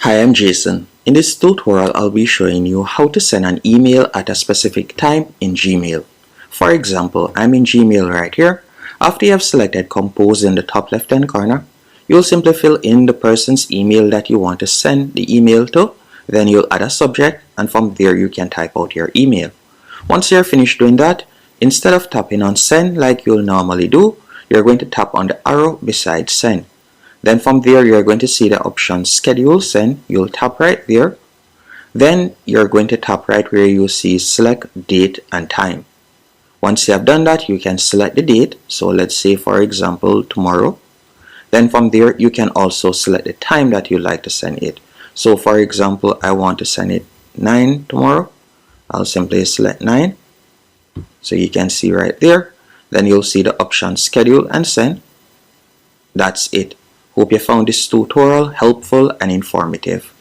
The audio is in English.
Hi, I'm Jason. In this tutorial, I'll be showing you how to send an email at a specific time in Gmail. For example, I'm in Gmail right here. After you have selected Compose in the top left hand corner, you'll simply fill in the person's email that you want to send the email to. Then you'll add a subject, and from there you can type out your email. Once you're finished doing that, instead of tapping on send like you'll normally do, you're going to tap on the arrow beside send. Then from there, you're going to see the option schedule send. You'll tap right there. Then you're going to tap right where you see select date and time. Once you have done that, you can select the date. So let's say, for example, tomorrow. Then from there, you can also select the time that you like to send it. So for example, I want to send it 9 tomorrow. I'll simply select 9. So you can see right there. Then you'll see the option schedule and send. That's it. Hope you found this tutorial helpful and informative.